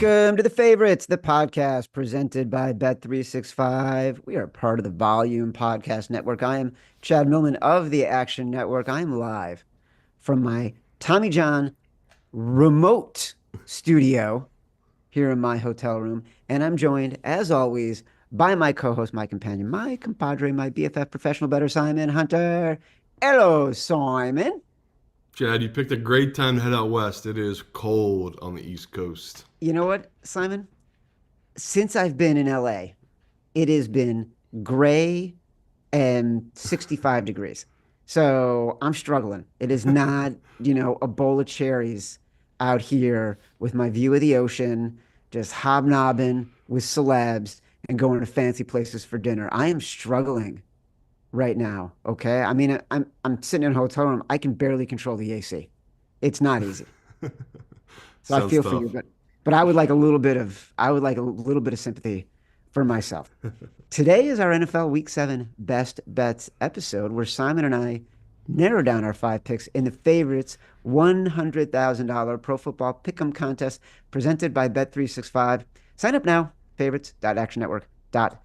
Welcome to The Favorites, the podcast presented by Bet365. We are part of the Volume Podcast Network. I am Chad Millman of the Action Network. I am live from my Tommy John remote studio here in my hotel room. And I'm joined, as always, by my co-host, my companion, my compadre, my BFF professional bettor, Simon Hunter. Hello, Simon. Chad, you picked a great time to head out west. It is cold on the East Coast. You know what, Simon? Since I've been in LA, it has been gray and 65 degrees. So I'm struggling. It is not, a bowl of cherries out here with my view of the ocean, just hobnobbing with celebs and going to fancy places for dinner. I am struggling right now. Okay. I mean, I'm sitting in a hotel room. I can barely control the AC. It's not easy. So I Sounds feel for you, tough. but I would like a little bit of sympathy for myself. Today is our NFL Week 7 Best Bets episode where Simon and I narrow down our 5 picks in the favorites $100,000 pro football pick'em contest presented by Bet365. Sign up now, favorites.actionnetwork.com.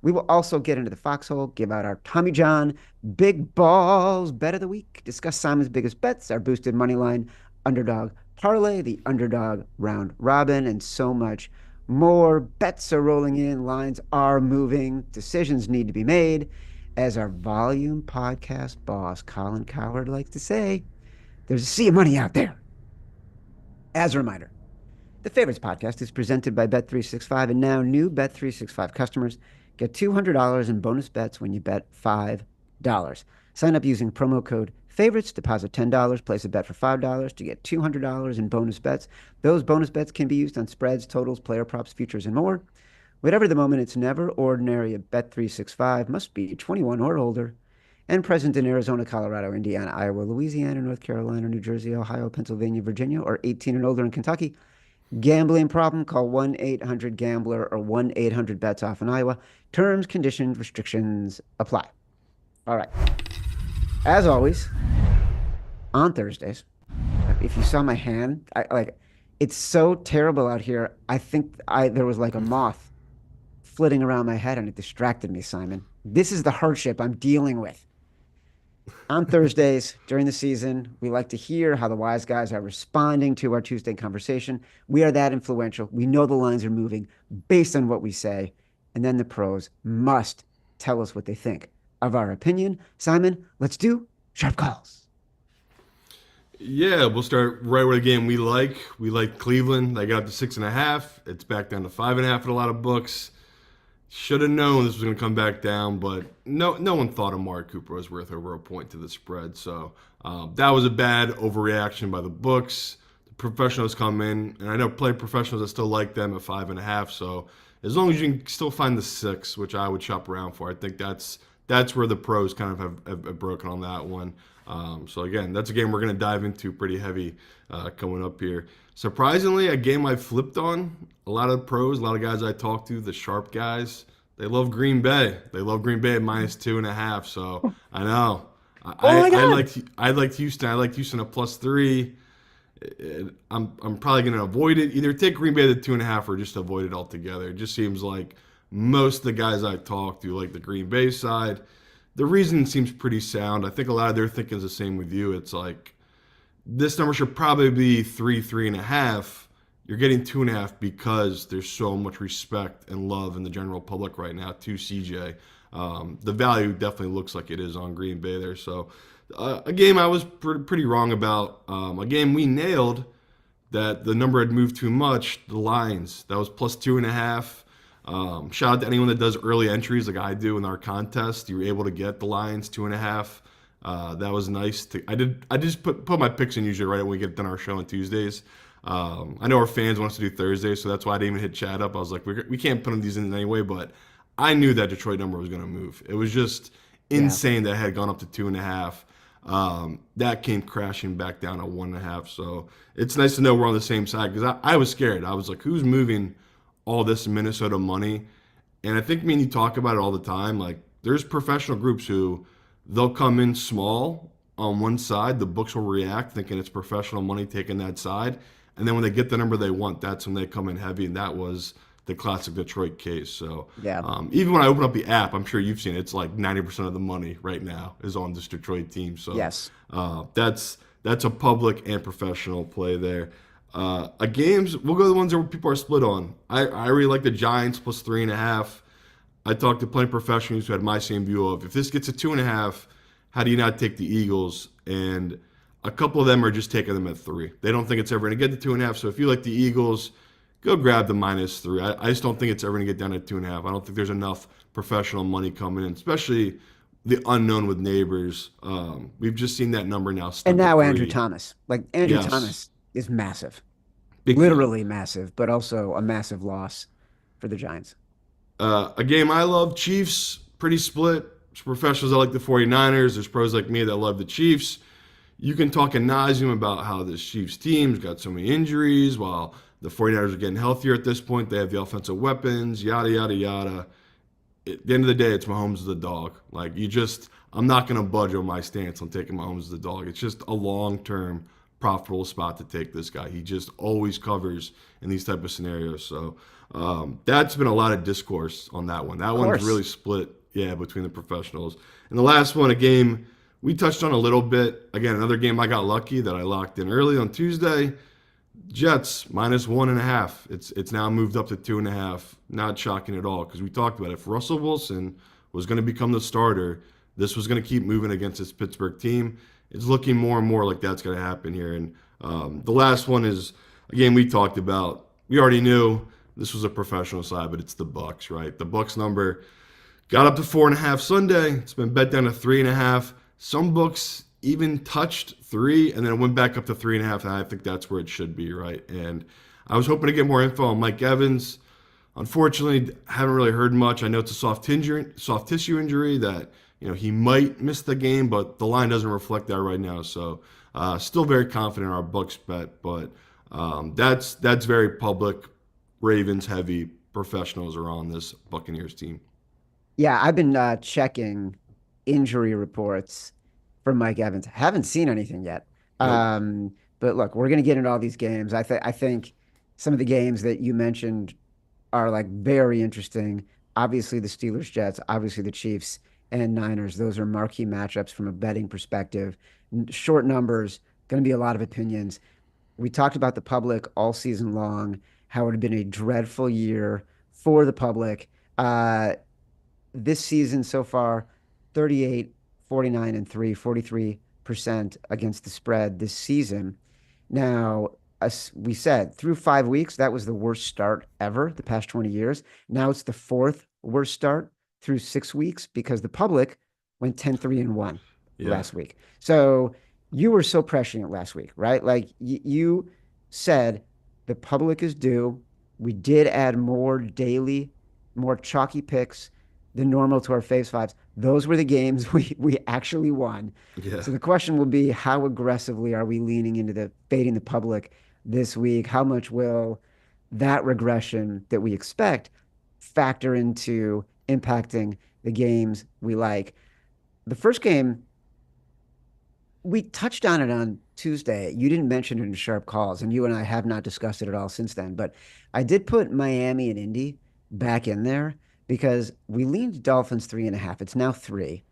We will also get into the foxhole, give out our Tommy John Big Balls Bet of the Week, discuss Simon's biggest bets, our boosted money line underdog parlay, the underdog round robin, and so much more. Bets are rolling in, lines are moving, decisions need to be made. As our volume podcast boss, Colin Coward, likes to say, there's a sea of money out there. As a reminder, the Favorites podcast is presented by Bet365, and now new Bet365 customers get $200 in bonus bets when you bet $5. Sign up using promo code Favorites, deposit $10, place a bet for $5 to get $200 in bonus bets. Those bonus bets can be used on spreads, totals, player props, futures, and more. Whatever the moment, it's never ordinary at Bet365. Must be 21 or older and present in Arizona, Colorado, Indiana, Iowa, Louisiana, North Carolina, New Jersey, Ohio, Pennsylvania, Virginia, or 18 and older in Kentucky. Gambling problem? Call 1-800-GAMBLER or 1-800-BETS-OFF in Iowa. Terms, conditions, restrictions apply. All right. As always, on Thursdays, if you saw my hand, it's so terrible out here. I think there was like a moth flitting around my head and it distracted me, Simon. This is the hardship I'm dealing with. On Thursdays during the season, we like to hear how the wise guys are responding to our Tuesday conversation. We are that influential. We know the lines are moving based on what we say. And then the pros must tell us what they think of our opinion. Simon, let's do sharp calls. Yeah, we'll start right with a game we like. We like Cleveland. They got up to 6.5. It's back down to 5.5 in a lot of books. Should have known this was going to come back down, but no one thought Amari Cooper was worth over a point to the spread. So that was a bad overreaction by the books. The professionals come in, and I know play professionals that still like them at 5.5. So as long as you can still find the 6, which I would shop around for, I think that's where the pros kind of have broken on that one. So again, that's a game we're going to dive into pretty heavy coming up here. Surprisingly, a game I flipped on. A lot of pros, a lot of guys I talked to, the sharp guys, they love Green Bay. They love Green Bay at -2.5. So I know. Oh my God. I liked Houston. I liked Houston at +3. I'm probably going to avoid it. Either take Green Bay at 2.5 or just avoid it altogether. It just seems like most of the guys I talked to like the Green Bay side. The reason seems pretty sound. I think a lot of their thinking is the same with you. It's like this number should probably be 3.5. You're getting 2.5 because there's so much respect and love in the general public right now to CJ. The value definitely looks like it is on Green Bay there. So a game I was pretty wrong about. A game we nailed that the number had moved too much. The Lions, that was +2.5. Shout out to anyone that does early entries like I do in our contest. You were able to get the Lions 2.5. That was nice. I just put my picks in usually right when we get done our show on Tuesdays. I know our fans want us to do Thursdays, so that's why I didn't even hit Chad up. I was like, we can't put these in anyway, but I knew that Detroit number was going to move. It was just insane that it had gone up to 2.5. That came crashing back down to 1.5. So it's nice to know we're on the same side because I was scared. I was like, who's moving all this Minnesota money? And I think me and you talk about it all the time. Like, there's professional groups who they'll come in small on one side. The books will react thinking it's professional money taking that side. And then when they get the number they want, that's when they come in heavy. And that was the classic Detroit case. So Yeah. even when I open up the app, I'm sure you've seen it, it's like 90% of the money right now is on this Detroit team. So Yes. that's a public and professional play there. Games, we'll go to the ones where people are split on. I really like the Giants plus 3.5. I talked to plenty of professionals who had my same view of if this gets a 2.5, how do you not take the Eagles? And a couple of them are just taking them at 3. They don't think it's ever going to get to 2.5. So if you like the Eagles, go grab the -3. I just don't think it's ever going to get down to 2.5. I don't think there's enough professional money coming in, especially the unknown with neighbors. We've just seen that number now And stuck at now Andrew 3. Thomas. Like Andrew Yes, Thomas is massive. big deal. Literally massive, but also a massive loss for the Giants. A game I love, Chiefs, pretty split. There's professionals that like the 49ers. There's pros like me that love the Chiefs. You can talk ad nauseum about how this Chiefs team's got so many injuries while the 49ers are getting healthier at this point. They have the offensive weapons, yada, yada, yada. At the end of the day, it's Mahomes as the dog. Like, I'm not going to budge on my stance on taking Mahomes as the dog. It's just a long-term profitable spot to take this guy. He just always covers in these type of scenarios. So that's been a lot of discourse on that one. That Of one's course. really split, yeah, between the professionals. And the last one, a game we touched on a little bit. Again, another game I got lucky that I locked in early on Tuesday. Jets -1.5. It's now moved up to 2.5. Not shocking at all because we talked about it. If Russell Wilson was going to become the starter, this was going to keep moving against this Pittsburgh team. It's looking more and more like that's going to happen here. And the last one is a game we talked about. We already knew this was a professional side, but it's the Bucs, right? The Bucs number got up to 4.5 Sunday. It's been bet down to 3.5. Some books even touched 3 and then it went back up to 3.5. And I think that's where it should be, right? And I was hoping to get more info on Mike Evans. Unfortunately, haven't really heard much. I know it's a soft tissue injury that he might miss the game, but the line doesn't reflect that right now. So still very confident in our Bucs bet, but that's very public. Ravens heavy professionals are on this Buccaneers team. Yeah, I've been checking injury reports for Mike Evans. Haven't seen anything yet. Nope. But look, we're gonna get into all these games. I think some of the games that you mentioned are like very interesting. Obviously, the Steelers, Jets, obviously the Chiefs and Niners. Those are marquee matchups from a betting perspective. Short numbers, going to be a lot of opinions. We talked about the public all season long, how it had been a dreadful year for the public. This season so far, 38, 49, and 3, 43% against the spread this season. Now, as we said, through 5 weeks, that was the worst start ever the past 20 years. Now it's the fourth worst start through 6 weeks because the public went 10-3-1 Yeah. last week. So you were so prescient last week, right? Like you said, the public is due. We did add more daily, more chalky picks than normal to our Faves Fives. Those were the games we actually won. Yeah. So the question will be, how aggressively are we leaning into the fading the public this week? How much will that regression that we expect factor into impacting the games we like? The first game, we touched on it on Tuesday. You didn't mention it in sharp calls, and you and I have not discussed it at all since then. But I did put Miami and Indy back in there because we leaned Dolphins 3.5. It's now 3.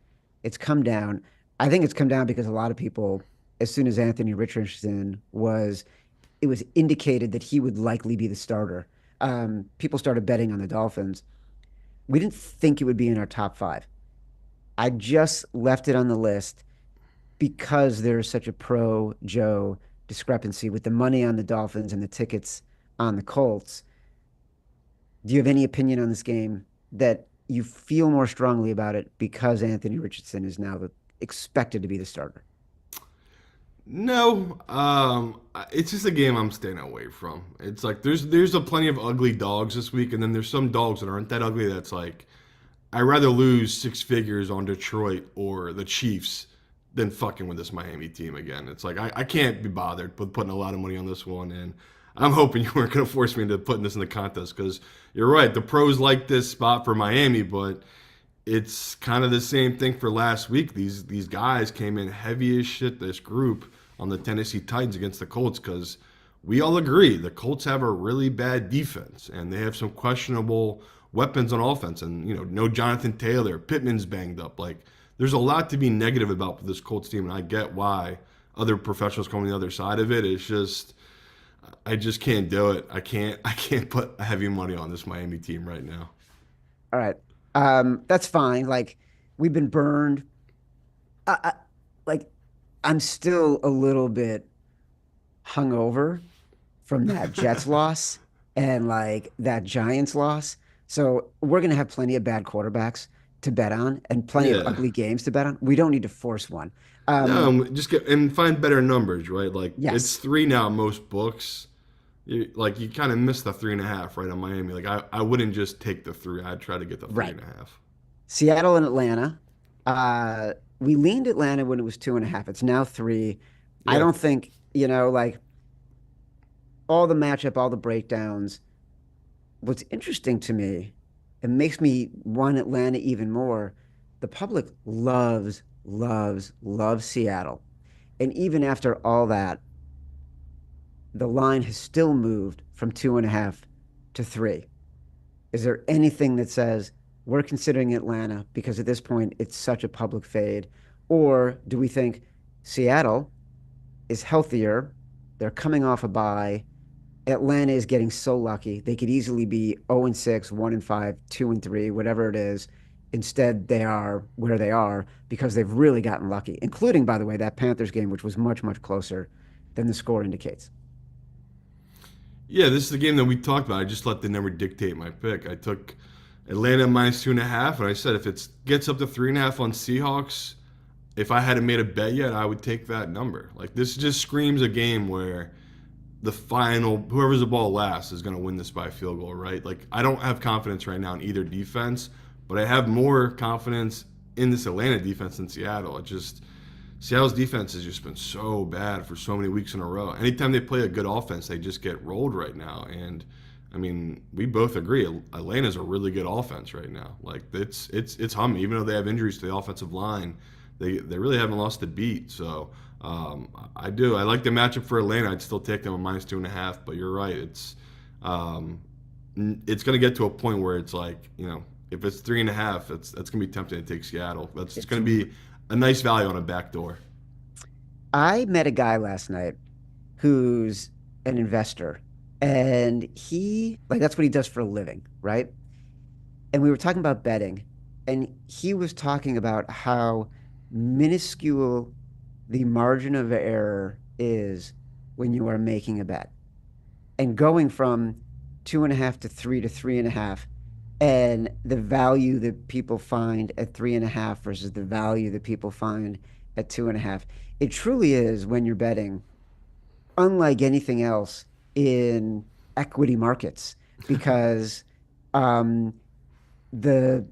It's come down. I think it's come down because a lot of people, as soon as Anthony Richardson it was indicated that he would likely be the starter. People started betting on the Dolphins. We didn't think it would be in our top 5. I just left it on the list because there's such a pro Joe discrepancy with the money on the Dolphins and the tickets on the Colts. Do you have any opinion on this game that you feel more strongly about it because Anthony Richardson is now expected to be the starter? No, it's just a game I'm staying away from. It's like there's a plenty of ugly dogs this week, and then there's some dogs that aren't that ugly. That's like I'd rather lose 6 figures on Detroit or the Chiefs than fucking with this Miami team again. It's like I can't be bothered with putting a lot of money on this one, and I'm hoping you weren't going to force me into putting this in the contest because you're right. The pros like this spot for Miami, but it's kind of the same thing for last week. These guys came in heavy as shit, this group, on the Tennessee Titans against the Colts because we all agree the Colts have a really bad defense and they have some questionable weapons on offense. And, no Jonathan Taylor, Pittman's banged up. Like, there's a lot to be negative about this Colts team. And I get why other professionals come on the other side of it. It's just, I just can't do it. I can't put heavy money on this Miami team right now. All right. That's fine. Like, we've been burned. I, like, I'm still a little bit hungover from that Jets loss and like that Giants loss. So we're gonna have plenty of bad quarterbacks to bet on and plenty of Yeah. ugly games to bet on. We don't need to force one. Um, No, just get and find better numbers, right? Like it's yes, 3 now in most books. You kind of missed the 3.5 right on Miami. Like I wouldn't just take the 3. I'd try to get the three right. and a half. Seattle and Atlanta. We leaned Atlanta when it was 2.5. It's now 3. I Yeah. don't think, like all the matchup, all the breakdowns. What's interesting to me, it makes me want Atlanta even more. The public loves, loves, loves Seattle. And even after all that, the line has still moved from 2.5 to 3. Is there anything that says we're considering Atlanta because at this point it's such a public fade? Or do we think Seattle is healthier? They're coming off a bye. Atlanta is getting so lucky. They could easily be 0 and 6, 1 and 5, 2 and 3, whatever it is. Instead, they are where they are because they've really gotten lucky, including, by the way, that Panthers game, which was much, much closer than the score indicates. Yeah, this is the game that we talked about. I just let the number dictate my pick. I took Atlanta minus 2.5, and I said if it gets up to 3.5 on Seahawks, if I hadn't made a bet yet, I would take that number. Like this just screams a game where the final whoever's the ball last is going to win this by a field goal, right? Like I don't have confidence right now in either defense, but I have more confidence in this Atlanta defense than Seattle. It just Seattle's defense has just been so bad for so many weeks in a row. Anytime they play a good offense, they just get rolled right now. And I mean, we both agree Atlanta's a really good offense right now. Like it's humming. Even though they have injuries to the offensive line, they really haven't lost a beat. So I do. I like the matchup for Atlanta. I'd still take them at minus 2.5. But you're right. Um, it's going to get to a point where it's like if it's 3.5, that's going to be tempting to take Seattle. It's It's going to be a nice value on a back door. I met a guy last night who's an investor, and he like that's what he does for a living, right? And we were talking about betting, and he was talking about how minuscule the margin of error is when you are making a bet. And going from 2.5 to 3 to 3.5, and the value that people find at 3.5 versus the value that people find at 2.5. It truly is when you're betting, unlike anything else in equity markets, because um, the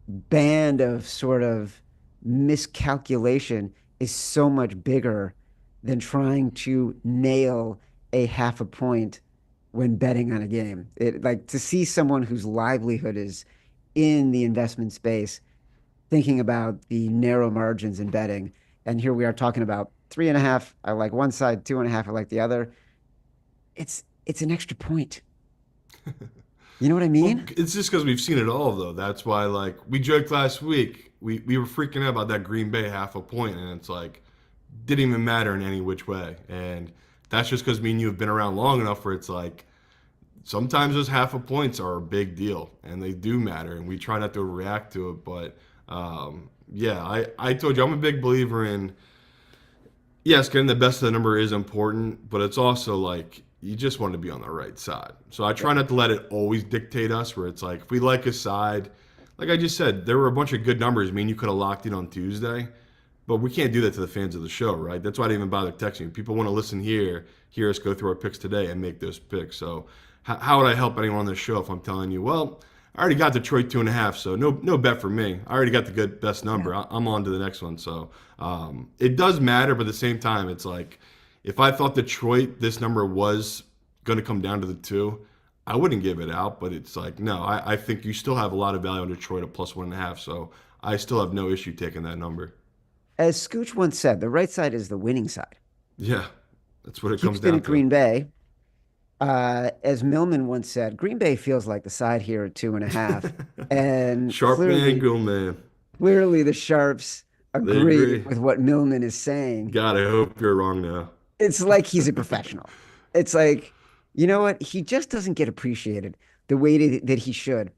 band of sort of miscalculation is so much bigger than trying to nail a half a point when betting on a game. It like to see someone whose livelihood is in the investment space thinking about the narrow margins in betting. And here we are talking about 3.5. I like one side, 2.5. I like the other. It's an extra point. You know what I Well, mean? it's just because we've seen it all, though. That's why, like, we joked last week. We were freaking out about that Green Bay half a point, and it's like, didn't even matter in any which way. And that's just because me and you have been around long enough where it's like, sometimes those half a points are a big deal, and they do matter, and we try not to react to it. But yeah, I told you, I'm a big believer in yes, getting the best of the number is important, but it's also like you just want to be on the right side. So I try Yep. not to let it always dictate us. Where it's like if we like a side, like I just said, there were a bunch of good numbers. I mean, you could have locked in on Tuesday, but we can't do that to the fans of the show, right? That's why I didn't even bother texting you. People want to listen here, hear us go through our picks today, and make those picks. So how would I help anyone on the show if I'm telling you, well, I already got Detroit 2.5, so no bet for me. I already got the good best Yeah. number. I'm on to the next one. So it does matter, but at the same time, it's like if I thought Detroit this number was going to come down to the 2, I wouldn't give it out. But it's like no, I think you still have a lot of value on Detroit at plus 1.5. So I still have no issue taking that number. As Scooch once said, the right side is the winning side. Yeah, That's what it comes Houston down at to. Green Bay. As Millman once said, Green Bay feels like the side here at 2.5. And Sharp man, goal man. clearly the Sharps They agree agree. with what Millman is saying. God, I hope you're wrong now. It's like he's a professional. It's like, you know what? He just doesn't get appreciated the way that he should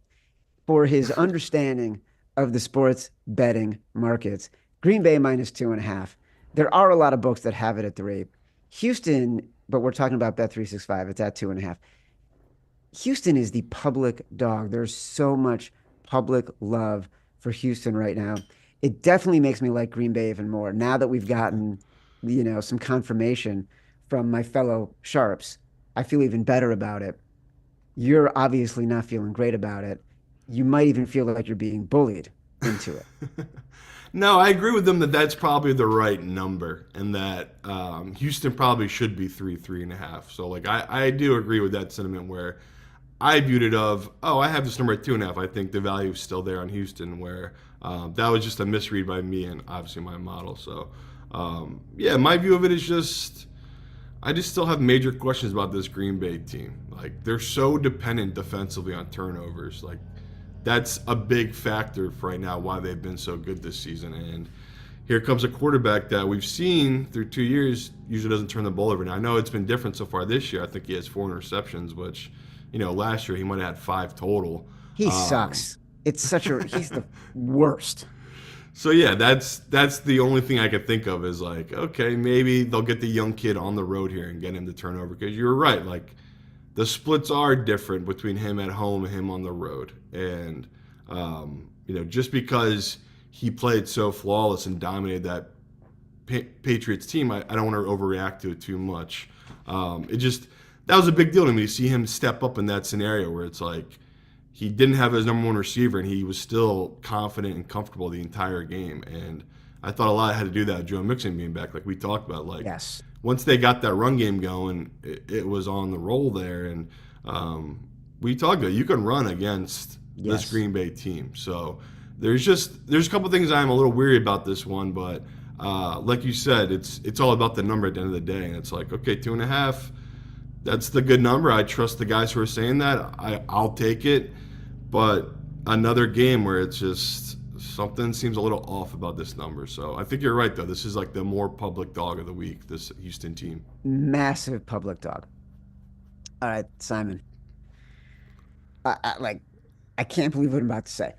for his understanding of the sports betting markets. Green Bay -2.5. There are a lot of books that have it at 3. Houston, but we're talking about Bet365. It's at 2.5. Houston is the public dog. There's so much public love for Houston right now. It definitely makes me like Green Bay even more now that we've gotten, some confirmation from my fellow Sharps. I feel even better about it. You're obviously not feeling great about it. You might even feel like you're being bullied into it. No, I agree with them that that's probably the right number, and that Houston probably should be 3.5. So, like, I do agree with that sentiment where I viewed it of, oh, I have this number at 2.5. I think the value is still there on Houston, where that was just a misread by me and obviously my model. So, yeah, my view of it is just, I just still have major questions about this Green Bay team. Like, they're so dependent defensively on turnovers. Like, that's a big factor for right now why they've been so good this season. And here comes a quarterback that we've seen through 2 years usually doesn't turn the ball over. Now, I know it's been different so far this year. I think he has 4 interceptions, which, last year he might have had 5 total. He Um, sucks. He's the worst. so yeah, that's the only thing I could think of is like, okay, maybe they'll get the young kid on the road here and get him to turn over because you're right, like the splits are different between him at home and him on the road, and just because he played so flawless and dominated that Patriots team, I don't want to overreact to it too much. It just that was a big deal to me to see him step up in that scenario where it's like he didn't have his number one receiver and he was still confident and comfortable the entire game. And I thought a lot had to do that with Joe Mixon being back, like we talked about. Like Yes. once they got that run game going, it was on the roll there. And we talked about you can run against this Yes. Green Bay team. So there's a couple things I'm a little weary about this one, but like you said, it's all about the number at the end of the day. And it's like, okay, 2.5. That's the good number. I trust the guys who are saying that. I'll take it. But another game where it's just something seems a little off about this number. So I think you're right, though. This is like the more public dog of the week, this Houston team. Massive public dog. All right, Simon. I can't believe what I'm about to say.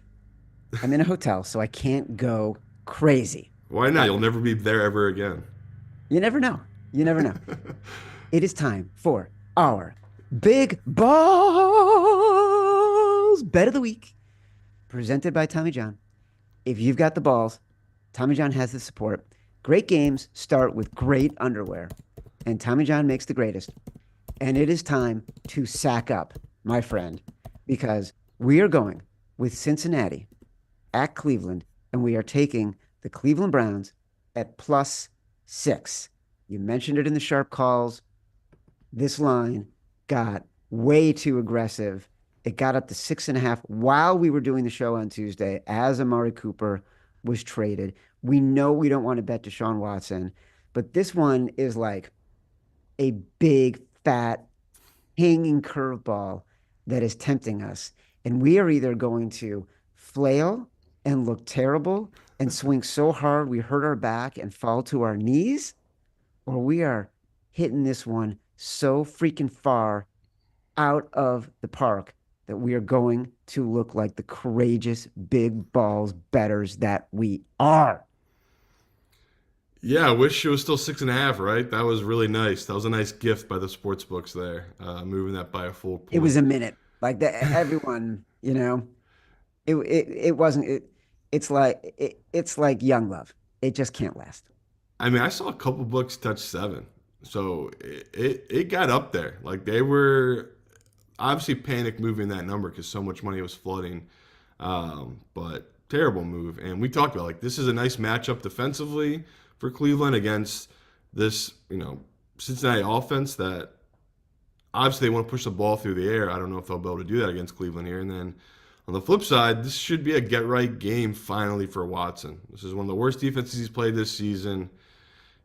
I'm in a hotel, so I can't go crazy. Why not? But You'll never be there ever again. you never know. You never know. It is time for our big balls bet of the week, presented by Tommy John. If you've got the balls, Tommy John has the support. Great games start with great underwear, and Tommy John makes the greatest. And it is time to sack up, my friend, because we are going with Cincinnati at Cleveland, and we are taking the Cleveland Browns at +6. You mentioned it in the sharp calls. This line got way too aggressive. It got up to 6.5 while we were doing the show on Tuesday as Amari Cooper was traded. We know we don't want to bet Deshaun Watson, but this one is like a big, fat, hanging curveball that is tempting us. And we are either going to flail and look terrible and swing so hard we hurt our back and fall to our knees, or we are hitting this one so freaking far out of the park that we are going to look like the courageous big balls betters that we are. Yeah, I wish it was still 6.5, right? That was really nice. That was a nice gift by the sports books there, moving that by a full It was point. a minute. Like everyone, it wasn't it's like young love. It just can't last. I mean, I saw a couple books touch 7, so it got up there. Like they were obviously panic moving that number because so much money was flooding. But terrible move. And we talked about like this is a nice matchup defensively for Cleveland against this Cincinnati offense that obviously they want to push the ball through the air. I don't know if they'll be able to do that against Cleveland here. And then on the flip side, this should be a get right game finally for Watson. This is one of the worst defenses he's played this season.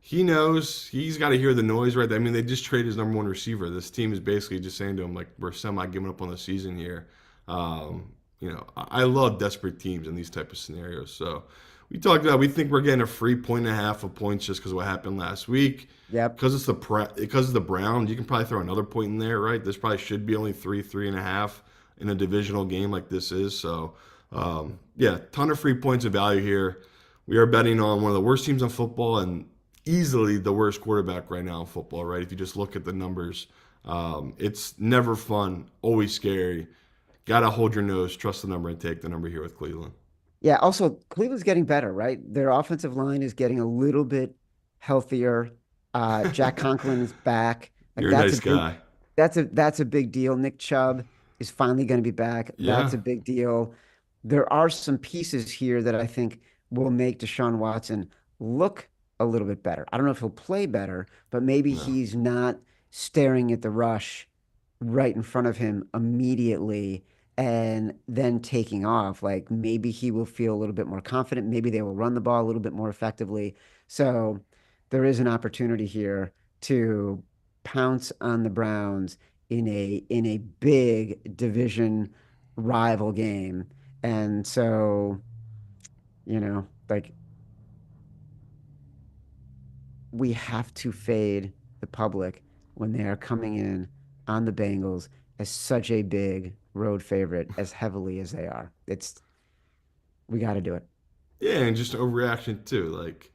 he knows he's got to hear the noise, right? I mean, they just traded his number one receiver. This team is basically just saying to him, like, we're semi giving up on the season here. I love desperate teams in these type of scenarios. So we talked about we think we're getting a free 1.5 of points just because of what happened last week. Yep. Because it's the Browns, you can probably throw another point in there, right? This probably should be only 3.5 in a divisional game like this is. So yeah, ton of free points of value here. We are betting on one of the worst teams in football and easily the worst quarterback right now in football, right? If you just look at the numbers, it's never fun, always scary. Got to hold your nose, trust the number, and take the number here with Cleveland. Yeah, also Cleveland's getting better, right? Their offensive line is getting a little bit healthier. Jack Conklin is back. Like You're a nice guy. that's a big deal. Nick Chubb is finally going to be back. That's Yeah, a big deal. There are some pieces here that I think will make Deshaun Watson look a little bit better. I don't know if he'll play better, but maybe no. he's not staring at the rush right in front of him immediately and then taking off. Like maybe he will feel a little bit more confident. Maybe they will run the ball a little bit more effectively. So there is an opportunity here to pounce on the Browns in a big division rival game. And so, like we have to fade the public when they are coming in on the Bengals as such a big road favorite as heavily as they are. We got to do it. Yeah, and just overreaction too. Like,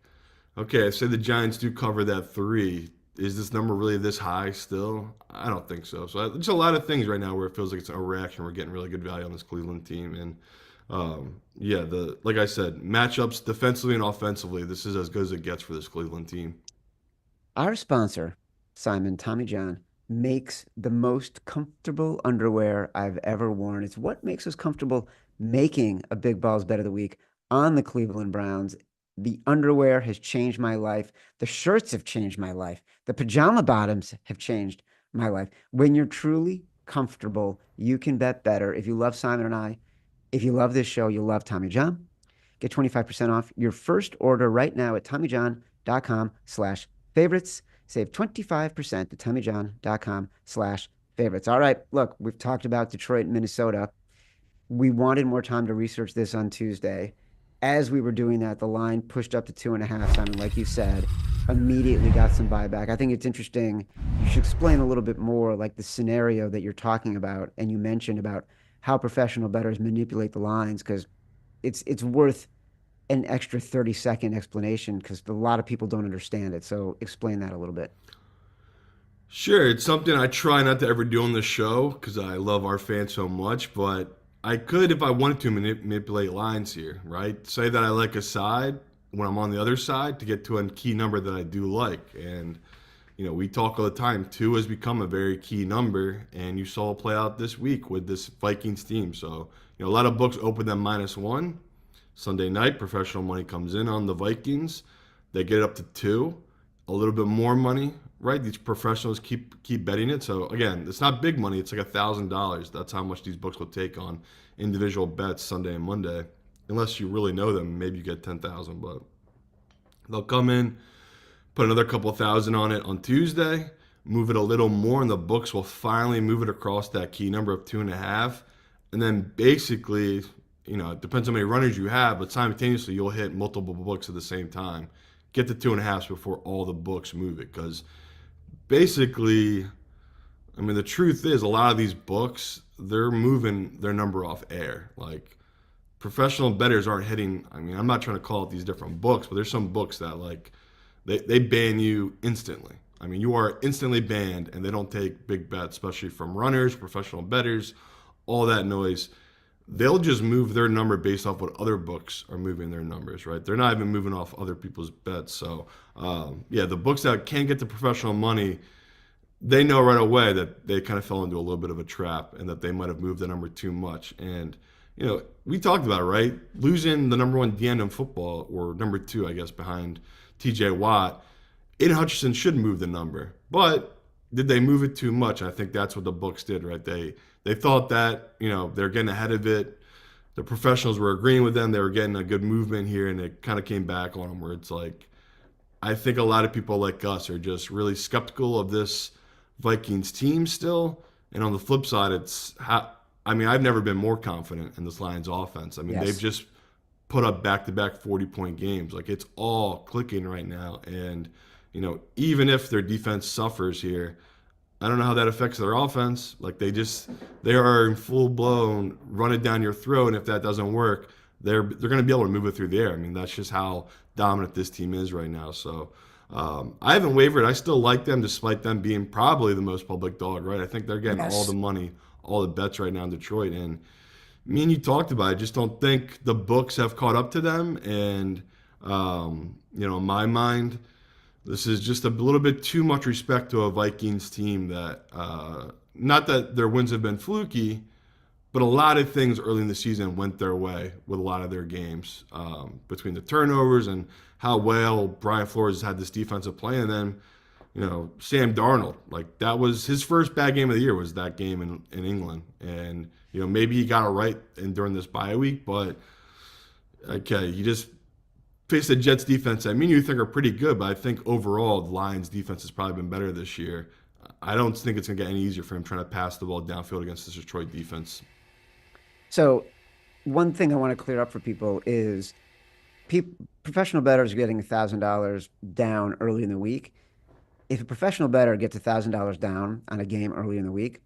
okay, say the Giants do cover that three. Is this number really this high still? I don't think so. So there's a lot of things right now where it feels like it's an overreaction. We're getting really good value on this Cleveland team, and yeah, the like I said, matchups defensively and offensively. This is as good as it gets for this Cleveland team. Our sponsor, Simon Tommy John, makes the most comfortable underwear I've ever worn. It's what makes us comfortable making a Big Balls Bet of the Week on the Cleveland Browns. The underwear has changed my life. The shirts have changed my life. The pajama bottoms have changed my life. When you're truly comfortable, you can bet better. If you love Simon and I, if you love this show, you'll love Tommy John. Get 25% off your first order right now at TommyJohn.com/favorites. Save 25% at TommyJohn.com/favorites. All right, look, we've talked about Detroit and Minnesota. We wanted more time to research this on Tuesday. As we were doing that, the line pushed up to 2.5, Simon, like you said, immediately got some buyback. I think it's interesting. You should explain a little bit more like the scenario that you're talking about. And you mentioned about how professional bettors manipulate the lines because it's worth an extra 30-second explanation because a lot of people don't understand it. So explain that a little bit. Sure, it's something I try not to ever do on the show because I love our fans so much, but I could if I wanted to manipulate lines here, right? Say that I like a side when I'm on the other side to get to a key number that I do like. And, we talk all the time. Two has become a very key number, and you saw it play out this week with this Vikings team. So, a lot of books open them -1. Sunday night, professional money comes in on the Vikings. They get it up to 2, a little bit more money, right? These professionals keep betting it. So again, it's not big money. It's like $1,000. That's how much these books will take on individual bets Sunday and Monday. Unless you really know them, maybe you get 10,000. But they'll come in, put another couple thousand on it on Tuesday, move it a little more, and the books will finally move it across that key number of 2.5. And then basically, it depends on how many runners you have, but simultaneously you'll hit multiple books at the same time. Get to 2.5 before all the books move it. Because basically, I mean, the truth is a lot of these books, they're moving their number off air. Like professional bettors aren't hitting. I mean, I'm not trying to call out these different books, but there's some books that like they ban you instantly. I mean, you are instantly banned, and they don't take big bets, especially from runners, professional bettors, all that noise. They'll just move their number based off what other books are moving their numbers, right? They're not even moving off other people's bets. So, yeah, the books that can't get the professional money, they know right away that they kind of fell into a little bit of a trap and that they might have moved the number too much. And, we talked about it, right? Losing the number one DN in football, or number 2, I guess, behind TJ Watt, Aiden Hutchinson should move the number. But did they move it too much? I think that's what the books did, right? They thought that, they're getting ahead of it. The professionals were agreeing with them. They were getting a good movement here, and it kind of came back on them where it's like, I think a lot of people like us are just really skeptical of this Vikings team still. And on the flip side, I mean, I've never been more confident in this Lions offense. I mean, they've Yes. just put up back-to-back 40-point games. Like, it's all clicking right now. And, even if their defense suffers here, I don't know how that affects their offense. Like, they are in full blown run it down your throat, and if that doesn't work, they're going to be able to move it through the air. I mean, that's just how dominant this team is right now. So I haven't wavered. I still like them, despite them being probably the most public dog. Right? I think they're getting all the Yes. money, all the bets right now in Detroit. And me and you talked about it. I just don't think the books have caught up to them. And in my mind, this is just a little bit too much respect to a Vikings team that, not that their wins have been fluky, but a lot of things early in the season went their way with a lot of their games, between the turnovers and how well Brian Flores has had this defensive play. And then, Sam Darnold, like that was his first bad game of the year, was that game in England. And, maybe he got it right during this bye week, but okay, you just face the Jets defense. I mean, you think are pretty good, but I think overall the Lions defense has probably been better this year. I don't think it's going to get any easier for him trying to pass the ball downfield against this Detroit defense. So one thing I want to clear up for people is professional bettors getting $1,000 down early in the week. If a professional bettor gets $1,000 down on a game early in the week,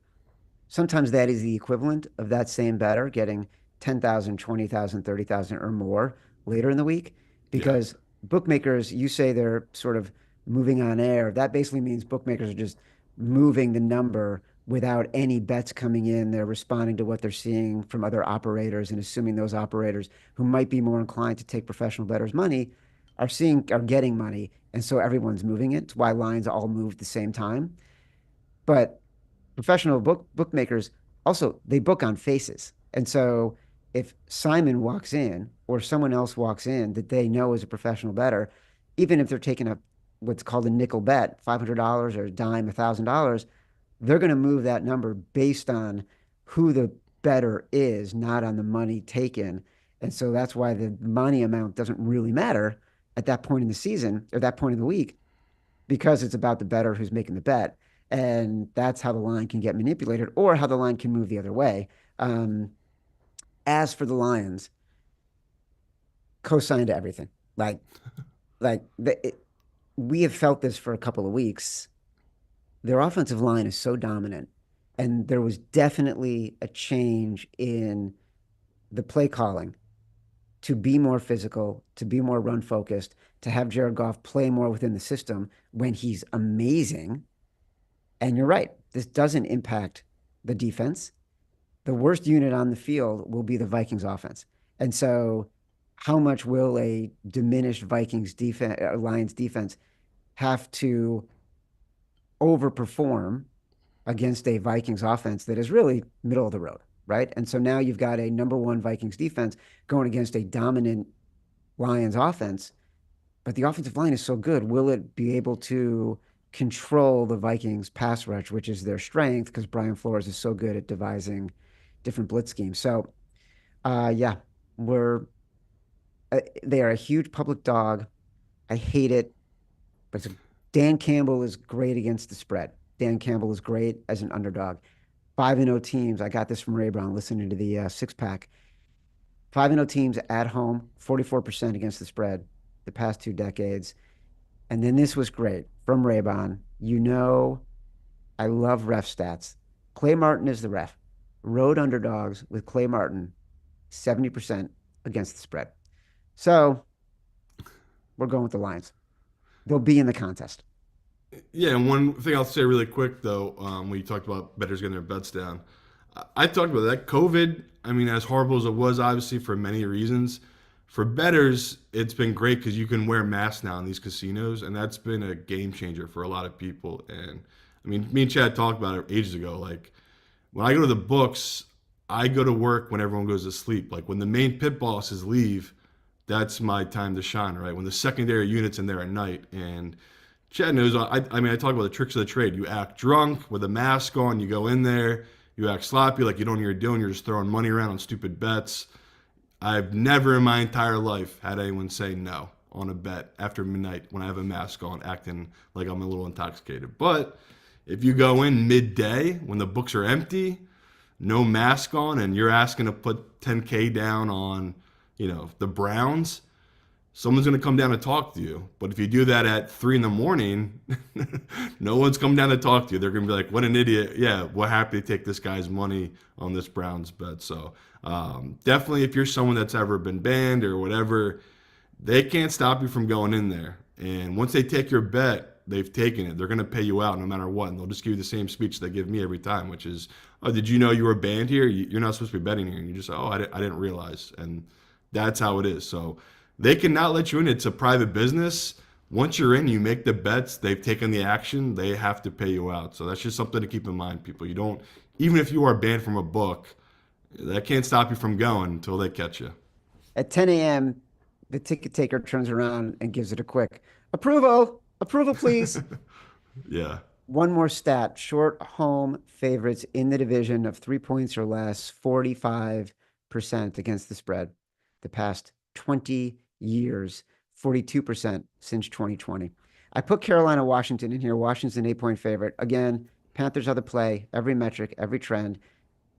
sometimes that is the equivalent of that same bettor getting 10,000, 20,000, 30,000 or more later in the week, Yeah. because bookmakers, you say they're sort of moving on air. That basically means bookmakers are just moving the number without any bets coming in. They're responding to what they're seeing from other operators and assuming those operators who might be more inclined to take professional bettors' money are getting money. And so everyone's moving it. It's why lines all move at the same time. But professional bookmakers also, they book on faces. And so if Simon walks in or someone else walks in that they know is a professional bettor, even if they're taking a what's called a nickel bet, $500 or a dime, $1,000, they're going to move that number based on who the bettor is, not on the money taken. And so that's why the money amount doesn't really matter at that point in the season or that point in the week, because it's about the bettor who's making the bet. And that's how the line can get manipulated or how the line can move the other way. As for the Lions, co-signed to everything. Like we have felt this for a couple of weeks. Their offensive line is so dominant, and there was definitely a change in the play calling to be more physical, to be more run focused, to have Jared Goff play more within the system when he's amazing. And you're right, this doesn't impact the defense. The worst unit on the field will be the Vikings offense. And so, how much will a diminished Vikings defense, Lions defense, have to overperform against a Vikings offense that is really middle of the road, right? And so now you've got a number one Vikings defense going against a dominant Lions offense, but the offensive line is so good. Will it be able to control the Vikings pass rush, which is their strength, because Brian Flores is so good at devising different blitz schemes? So, yeah, we're they are a huge public dog. I hate it, but Dan Campbell is great against the spread. Dan Campbell is great as an underdog. 5-0 teams. I got this from Ray Brown listening to the six pack. 5-0 teams at home, 44% against the spread the past 2 decades. And then this was great from Raybon. I love ref stats. Clay Martin is the ref. Road underdogs with Clay Martin, 70% against the spread. So we're going with the Lions. They'll be in the contest. Yeah, and one thing I'll say really quick though, when you talked about bettors getting their bets down, I talked about that. COVID, I mean, as horrible as it was, obviously for many reasons, for bettors, it's been great because you can wear masks now in these casinos, and that's been a game changer for a lot of people. And I mean, me and Chad talked about it ages ago. Like when I go to the books, I go to work when everyone goes to sleep. Like when the main pit bosses leave, that's my time to shine, right? When the secondary unit's in there at night. And Chad knows, I mean, I talk about the tricks of the trade. You act drunk with a mask on, you go in there, you act sloppy, like you don't know what you're doing, you're just throwing money around on stupid bets. I've never in my entire life had anyone say no. on a bet after midnight when I have a mask on, acting like I'm a little intoxicated. But if you go in midday when the books are empty, no mask on, and you're asking to put 10K down on, the Browns, someone's going to come down and talk to you. But if you do that at 3 in the morning, no one's come down to talk to you. They're going to be like, what an idiot. Yeah, we're happy to take this guy's money on this Browns bet. So definitely, if you're someone that's ever been banned or whatever, they can't stop you from going in there. And once they take your bet, they've taken it. They're going to pay you out no matter what. And they'll just give you the same speech they give me every time, which is, oh, did you know you were banned here? You're not supposed to be betting here. And you just say, oh, I didn't realize. And that's how it is. So they cannot let you in. It's a private business. Once you're in, you make the bets. They've taken the action. They have to pay you out. So that's just something to keep in mind, people. You don't, even if you are banned from a book, that can't stop you from going until they catch you. At 10 a.m., the ticket taker turns around and gives it a quick approval. Approval, please. Yeah. One more stat. Short home favorites in the division of 3 points or less, 45% against the spread. The past 20 years, 42% since 2020. I put Carolina, Washington in here. Washington's an 8-point favorite. Again, Panthers are the play, every metric, every trend.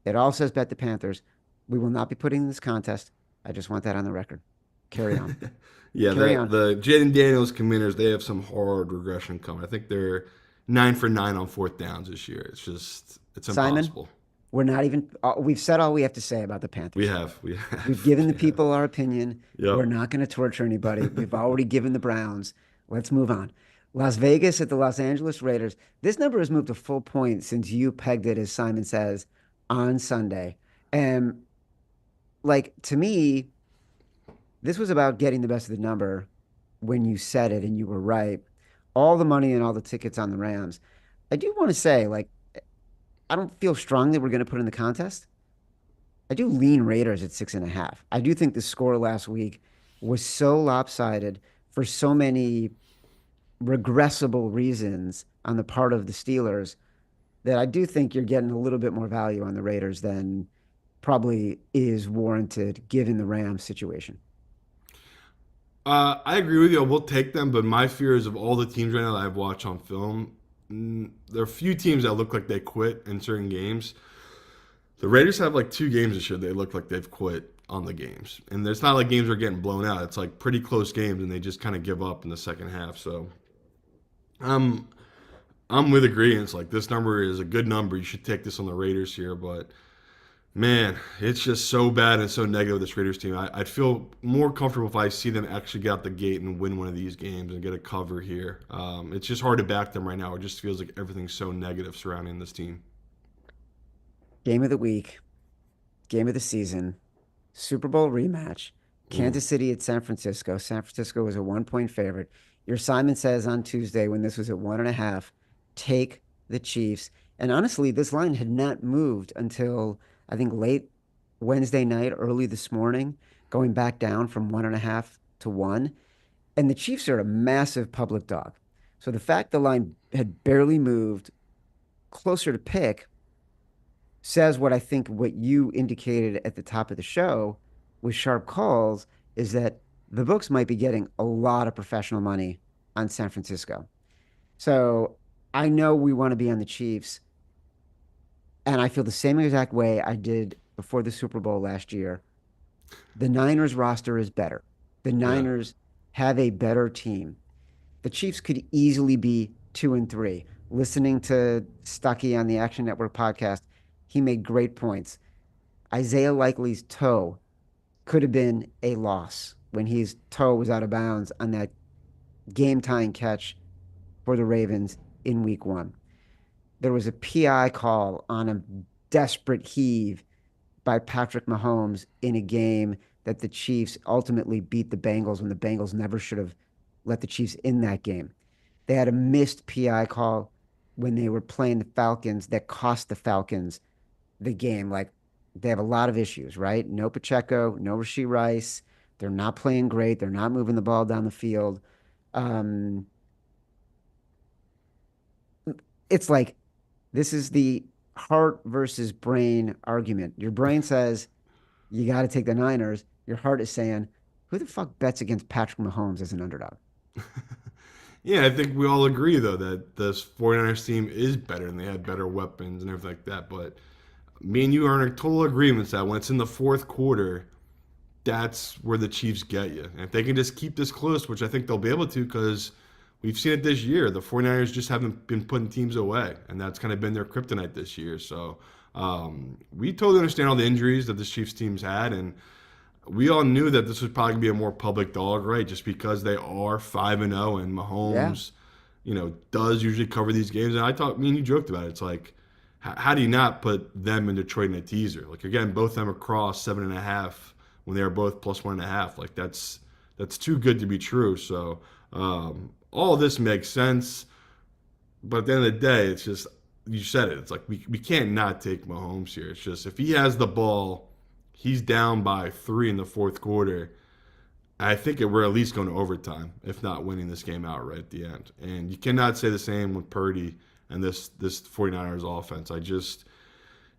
It all says bet the Panthers. We will not be putting in this contest. I just want that on the record. Carry on. Yeah, Carry the on. the Jaden Daniels Commanders, they have some hard regression coming. I think they're 9 for 9 on fourth downs this year. It's Simon, impossible. we're not even, we've said all we have to say about the We Panthers. have, we We've have, given the yeah. people our opinion. We're Yep. not going to torture anybody. We've already given the Browns. Let's move on. Las Vegas at the Los Angeles Raiders. This number has moved a full point since you pegged it, as Simon says, on Sunday. And like to me, this was about getting the best of the number when you said it, and you were right. All the money and all the tickets on the Rams. I do want to say, like, I don't feel strongly we're going to put in the contest. I do lean Raiders at 6.5. I do think the score last week was so lopsided for so many regressible reasons on the part of the Steelers that I do think you're getting a little bit more value on the Raiders than probably is warranted given the Rams situation. I agree with you. We'll take them, but my fear is of all the teams right now that I've watched on film, there are a few teams that look like they quit in certain games. The Raiders have like 2 games this year. They look like they've quit on the games, and it's not like games are getting blown out. It's like pretty close games, and they just kind of give up in the second half. So I'm I'm with agreeance. Like this number is a good number. You should take this on the Raiders here, but man, it's just so bad and so negative with this Raiders team. I'd feel more comfortable if I see them actually get out the gate and win one of these games and get a cover here. It's just hard to back them right now. It just feels like everything's so negative surrounding this team. Game of the week, game of the season, Super Bowl rematch, Mm. Kansas City at San Francisco. San Francisco was a 1 point favorite. Your Simon says on Tuesday when this was at 1.5, take the Chiefs. And honestly, this line had not moved until I think late Wednesday night, early this morning, going back down from 1.5 to 1. And the Chiefs are a massive public dog. So the fact the line had barely moved closer to pick says what I think what you indicated at the top of the show with sharp calls is that the books might be getting a lot of professional money on San Francisco. So I know we want to be on the Chiefs, and I feel the same exact way I did before the Super Bowl last year. The Niners roster is better. The Yeah. Niners have a better team. The Chiefs could easily be 2-3. Listening to Stuckey on the Action Network podcast, he made great points. Isaiah Likely's toe could have been a loss when his toe was out of bounds on that game tying catch for the Ravens in week one. There was a PI call on a desperate heave by Patrick Mahomes in a game that the Chiefs ultimately beat the Bengals when the Bengals never should have let the Chiefs in that game. They had a missed PI call when they were playing the Falcons that cost the Falcons the game. Like they have a lot of issues, right? No Pacheco, no Rashee Rice. They're not playing great. They're not moving the ball down the field. Um, it's like this is the heart versus brain argument. Your brain says you got to take the Niners. Your heart is saying, Who the fuck bets against Patrick Mahomes as an underdog? Yeah, I think we all agree though that this 49ers team is better and they have better weapons and everything like that. But me and you are in a total agreement that when it's in the fourth quarter, that's where the Chiefs get you. And if they can just keep this close, which I think they'll be able to, because we've seen it this year, the 49ers just haven't been putting teams away, and that's kind of been their kryptonite this year. So we totally understand all the injuries that the Chiefs team's had, and we all knew that this was probably gonna be a more public dog, right? Just because they are 5-0, and Yeah. Mahomes, does usually cover these games. And I thought, me and you joked about it. It's like, how do you not put them in Detroit in a teaser? Like again, both of them across 7.5 when they are both plus 1.5. Like that's too good to be true. So all of this makes sense. But at the end of the day, it's just you said it. It's like we can't not take Mahomes here. It's just if he has the ball, he's down by 3 in the fourth quarter. I think we're at least going to overtime, if not winning this game outright at the end. And you cannot say the same with Purdy and this 49ers offense. I just,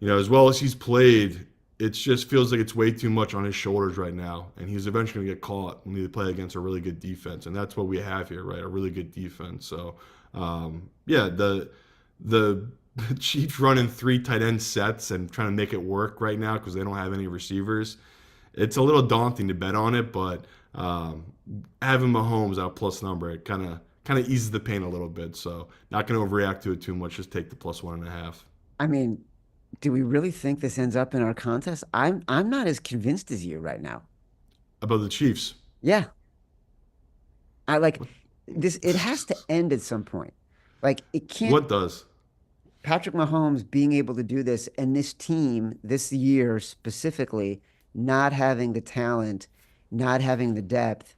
as well as he's played, it just feels like it's way too much on his shoulders right now. And he's eventually going to get caught when he play against a really good defense. And that's what we have here, right? A really good defense. So, yeah, the Chiefs running 3 tight end sets and trying to make it work right now because they don't have any receivers. It's a little daunting to bet on it, but having Mahomes at a plus number, it kind of eases the pain a little bit. So not going to overreact to it too much. Just take the plus 1.5 I mean, do we really think this ends up in our contest? I'm not as convinced as you right now. about the Chiefs. Yeah. I like What, this. It has to end at some point. Like it can't. what does? Patrick Mahomes being able to do this and this team this year specifically not having the talent, not having the depth,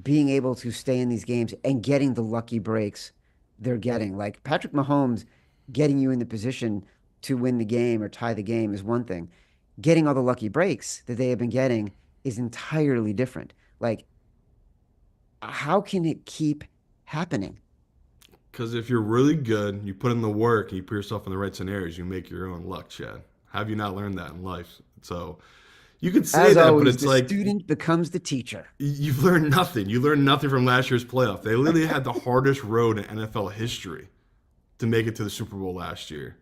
being able to stay in these games and getting the lucky breaks they're getting. Like Patrick Mahomes getting you in the position to win the game or tie the game is one thing. Getting all the lucky breaks that they have been getting is entirely different. Like, how can it keep happening? Because if you're really good, you put in the work, and you put yourself in the right scenarios, you make your own luck, Chad. Have you not learned that in life? So you could say As that, but always, it's the like student becomes the teacher. you've learned nothing. You learned nothing from last year's playoff. They literally had the hardest road in NFL history to make it to the Super Bowl last year.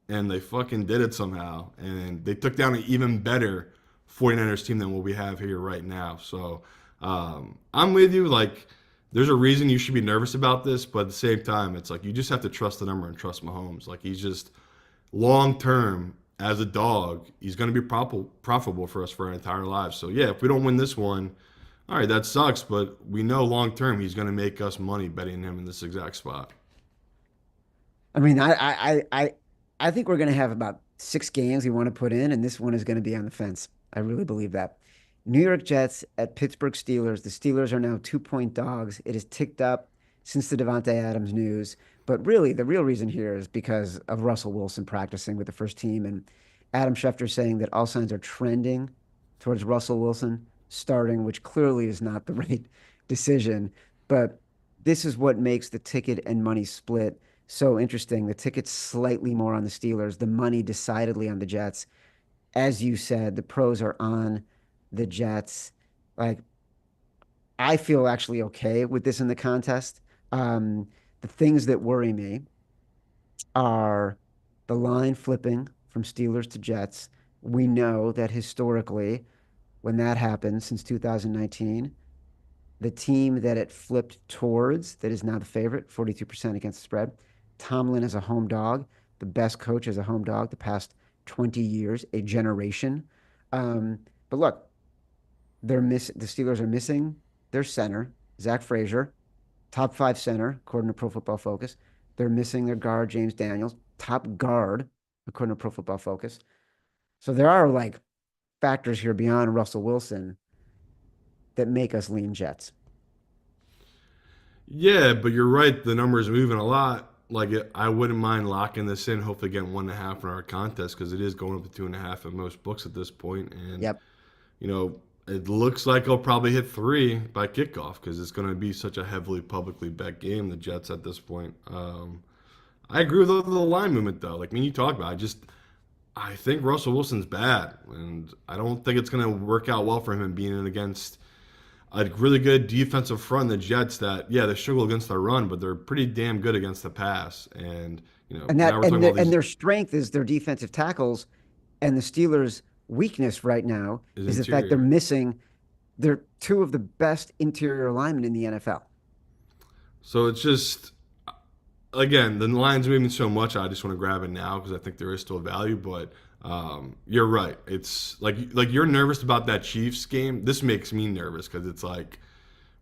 And they fucking did it somehow. And they took down an even better 49ers team than what we have here right now. So I'm with you. Like, there's a reason you should be nervous about this, but at the same time, it's like you just have to trust the number and trust Mahomes. Like, he's just long term as a dog, he's going to be profitable for us for our entire lives. So, yeah, if we don't win this one, all right, that sucks, but we know long term he's going to make us money betting him in this exact spot. I mean, I think we're going to have about 6 games we want to put in, and this one is going to be on the fence. I really believe that. New York Jets at Pittsburgh Steelers. The Steelers are now 2-point dogs. It has ticked up since the Devontae Adams news. But really, the real reason here is because of Russell Wilson practicing with the first team and Adam Schefter saying that all signs are trending towards Russell Wilson starting, which clearly is not the right decision. But this is what makes the ticket and money split so interesting. The ticket's slightly more on the Steelers, the money decidedly on the Jets. As you said, the pros are on the Jets. Like, I feel actually okay with this in the contest. The things that worry me are the line flipping from Steelers to Jets. We know that historically, when that happened since 2019, the team that it flipped towards, that is now the favorite, 42% against the spread. Tomlin is a home dog, the best coach as a home dog the past 20 years, a generation. But look, the Steelers are missing their center, Zach Frazier, top 5 center, according to Pro Football Focus. They're missing their guard, James Daniels, top guard, according to Pro Football Focus. So there are like factors here beyond Russell Wilson that make us lean Jets. Yeah, but you're right. The numbers are moving a lot. Like, I wouldn't mind locking this in. Hopefully, getting 1.5 in our contest because it is going up to 2.5 in most books at this point. And Yep. it looks like I'll probably hit 3 by kickoff because it's going to be such a heavily publicly bet game. The Jets at this point. I agree with the line movement though. Like, you talk about, I think Russell Wilson's bad, and I don't think it's going to work out well for him being in against a really good defensive front, the Jets, that, yeah, they struggle against the run, but they're pretty damn good against the pass. And, And now that we're talking about all and these their strength is their defensive tackles, and the Steelers' weakness right now is is the fact they're interior. missing their two of the best interior linemen in the NFL. So it's just, again, the line's moving so much. I just want to grab it now because I think there is still value. But you're right. It's like you're nervous about that Chiefs game. This makes me nervous because it's like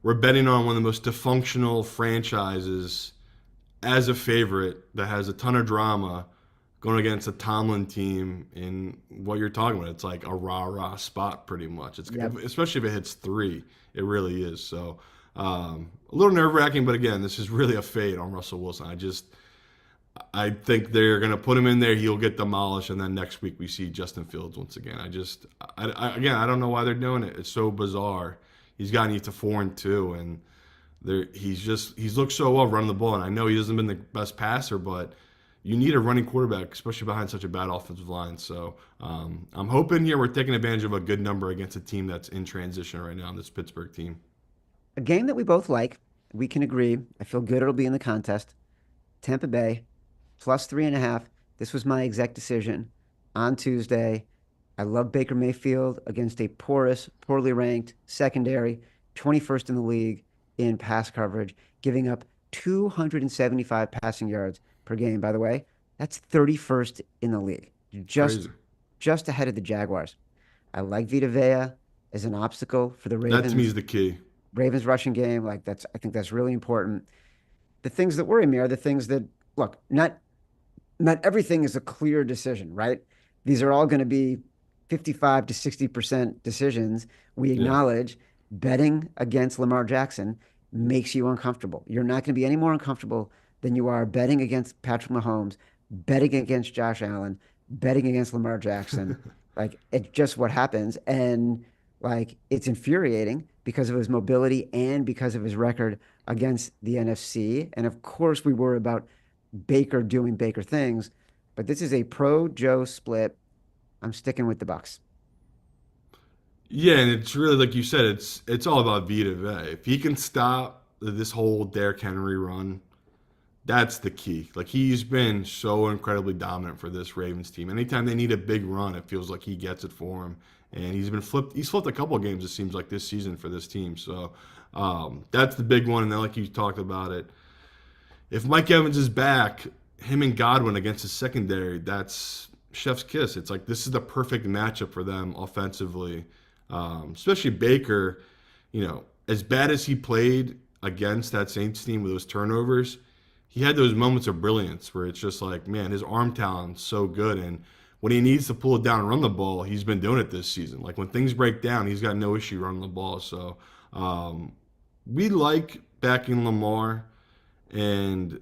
we're betting on one of the most dysfunctional franchises as a favorite that has a ton of drama going against a Tomlin team in what you're talking about. It's like a rah rah spot pretty much. It's Yep. especially if it hits three. It really is. So a little nerve wracking, but again, this is really a fade on Russell Wilson. I think they're going to put him in there. He'll get demolished, and then next week we see Justin Fields once again. Again, I don't know why they're doing it. It's so bizarre. He's gotten you to 4-2, and he's looked so well running the ball. And I know he hasn't been the best passer, but you need a running quarterback, especially behind such a bad offensive line. So I'm hoping here we're taking advantage of a good number against a team that's in transition right now, this Pittsburgh team. A game that we both like. We can agree. I feel good it'll be in the contest. Tampa Bay plus 3.5. This was my exact decision on Tuesday. I love Baker Mayfield against a porous, poorly ranked secondary, 21st in the league in pass coverage, giving up 275 passing yards per game. By the way, that's 31st in the league, just Crazy. just ahead of the Jaguars. I like Vita Vea as an obstacle for the That to me is Ravens. the key. Ravens rushing game, like that's I think that's really important. The things that worry me are the things that look, not everything is a clear decision, right? These are all going to be 55 to 60% decisions. We Yeah. acknowledge betting against Lamar Jackson makes you uncomfortable. You're not going to be any more uncomfortable than you are betting against Patrick Mahomes, betting against Josh Allen, betting against Lamar Jackson. Like it's just what happens. And like it's infuriating because of his mobility and because of his record against the NFC. And of course, we worry about Baker doing Baker things, but this is a pro Joe split. I'm sticking with the Bucks. Yeah, and it's really like you said, it's all about Vita Vea. If he can stop this whole Derrick Henry run, that's the key. Like he's been so incredibly dominant for this Ravens team. Anytime they need a big run, it feels like he gets it for him. And he's been flipped. He's flipped a couple of games. It seems like this season for this team. So that's the big one. And then, like you talked about it, if Mike Evans is back, him and Godwin against his secondary, that's chef's kiss. It's like this is the perfect matchup for them offensively, especially Baker. As bad as he played against that Saints team with those turnovers, he had those moments of brilliance where it's just like, man, his arm talent's so good. And when he needs to pull it down and run the ball, he's been doing it this season. Like when things break down, he's got no issue running the ball. So um, we like backing Lamar, and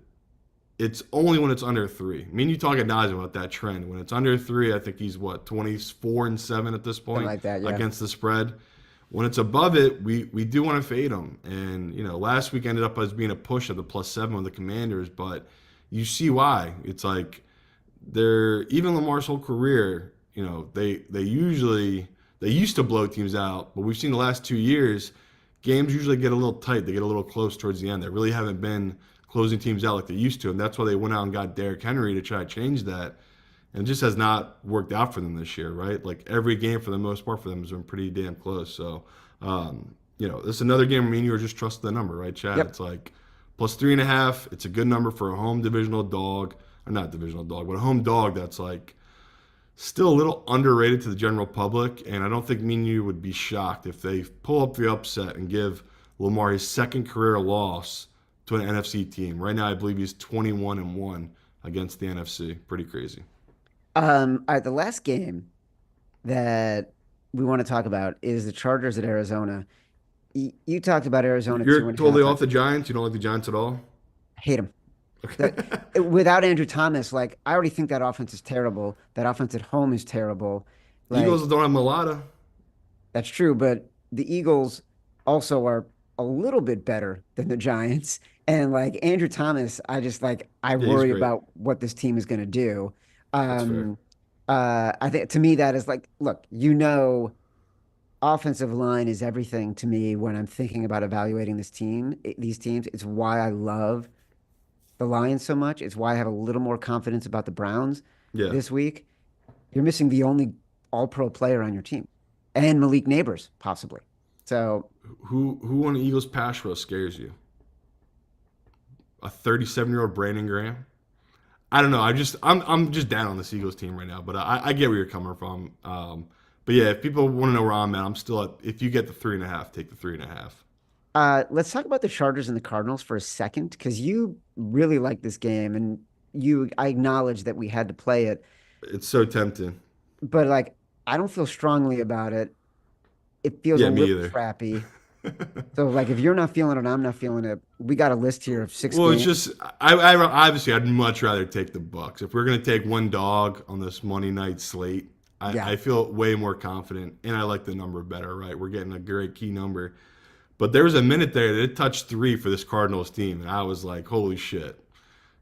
it's only when it's under three. I mean, you talk at nauseam about that trend. When it's under three, I think he's what 24-7 at this Something point like that, yeah. against the spread. When it's above it, we do want to fade him. And last week ended up as being a push of the +7 with the Commanders, but you see why. It's like they're even Lamar's whole career. They used to blow teams out, but we've seen the last 2 years games usually get a little tight. They get a little close towards the end. They really haven't been closing teams out like they used to, and that's why they went out and got Derrick Henry to try to change that. And it just has not worked out for them this year, right? Like every game for the most part for them has been pretty damn close. So, this is another game where me and you are just trusting the number, right, Chad? Yep. It's like +3.5. It's a good number for a home divisional dog, or not divisional dog, but a home dog that's like still a little underrated to the general public. And I don't think me and you would be shocked if they pull up the upset and give Lamar his second career loss to an NFC team. Right now, I believe he's 21-1 against the NFC. Pretty crazy. All right, the last game that we want to talk about is the Chargers at Arizona. You talked about Arizona two You're and a totally half. off the Giants. You don't like the Giants at all. Hate them. Okay. That without Andrew Thomas, like I already think that offense is terrible. That offense at home is terrible. Like Eagles don't have Mulata. that's true, but the Eagles also are a little bit better than the Giants. And like Andrew Thomas, I Yeah, he's worry great. about what this team is going to do. That's fair. I think to me that is like, look, offensive line is everything to me when I'm thinking about evaluating these teams. It's why I love the Lions so much. It's why I have a little more confidence about the Browns Yeah. this week. You're missing the only all-pro player on your team, and Malik Neighbors, possibly. So, Who on the Eagles pass rush scares you? A 37-year-old Brandon Graham? I don't know. I'm just down on this Eagles team right now, but I get where you're coming from. But yeah, if people want to know where I'm at, I'm still at. If you get the 3.5, take the 3.5. let's talk about the Chargers and the Cardinals for a second, because you really like this game, and I acknowledge that we had to play it, It's so tempting. but like, I don't feel strongly about it. It feels a Yeah, me little either. crappy. So, like, if you're not feeling it, I'm not feeling it. We got a list here of six Well, it's games. just I obviously I'd much rather take the Bucks. If we're gonna take one dog on this Monday night slate, Yeah. I feel way more confident, and I like the number better. Right, we're getting a great key number. But there was a minute there that it touched 3 for this Cardinals team, and I was like, holy shit.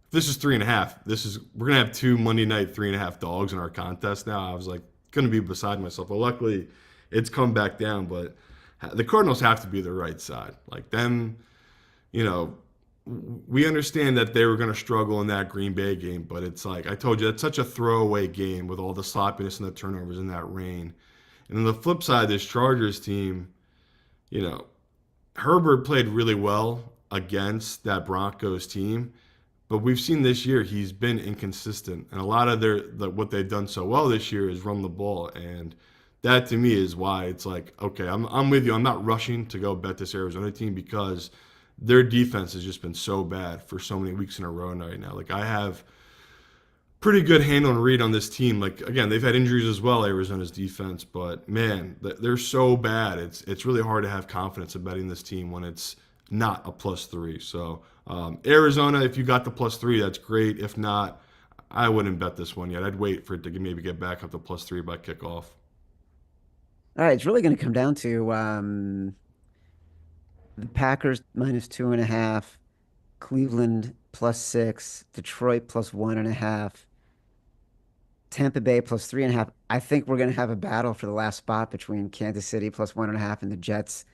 If this is 3.5, we're gonna have 2 Monday night 3.5 dogs in our contest now. I was like gonna be beside myself. Well, luckily it's come back down, but the Cardinals have to be the right side. Like them, you know, we understand that they were going to struggle in that Green Bay game, but it's like I told you, it's such a throwaway game with all the sloppiness and the turnovers in that rain. And on the flip side, this Chargers team, you know, Herbert played really well against that Broncos team, but we've seen this year he's been inconsistent, and a lot of what they've done so well this year is run the ball, and that to me is why it's like okay, I'm with you. I'm not rushing to go bet this Arizona team because their defense has just been so bad for so many weeks in a row right now. Like I have pretty good handle and read on this team. Like again, they've had injuries as well, Arizona's defense, but man, they're so bad. It's really hard to have confidence in betting this team when it's not a +3. So Arizona, if you got the +3, that's great. If not, I wouldn't bet this one yet. I'd wait for it to maybe get back up to +3 by kickoff. All right, it's really going to come down to the Packers -2.5, Cleveland +6, Detroit +1.5, Tampa Bay +3.5. I think we're going to have a battle for the last spot between Kansas City +1.5 and the Jets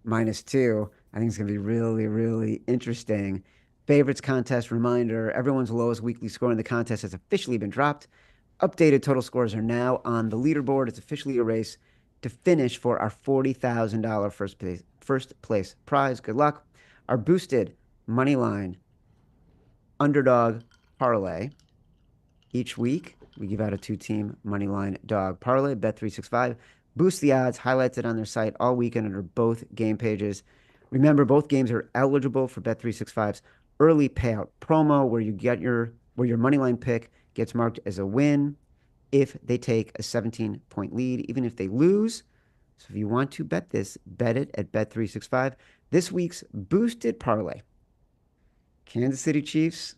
-2. I think it's going to be really, really interesting. Favorites contest reminder: everyone's lowest weekly score in the contest has officially been dropped. Updated total scores are now on the leaderboard. It's officially a race to finish for our $40,000 first place prize. Good luck. Our boosted money line underdog parlay. Each week, we give out a 2-team money line dog parlay. Bet365 boost the odds, highlights it on their site all weekend under both game pages. Remember, both games are eligible for Bet365's early payout promo, where your money line pick gets marked as a win if they take a 17-point lead, even if they lose. So if you want to bet this, bet it at Bet365. This week's boosted parlay: Kansas City Chiefs,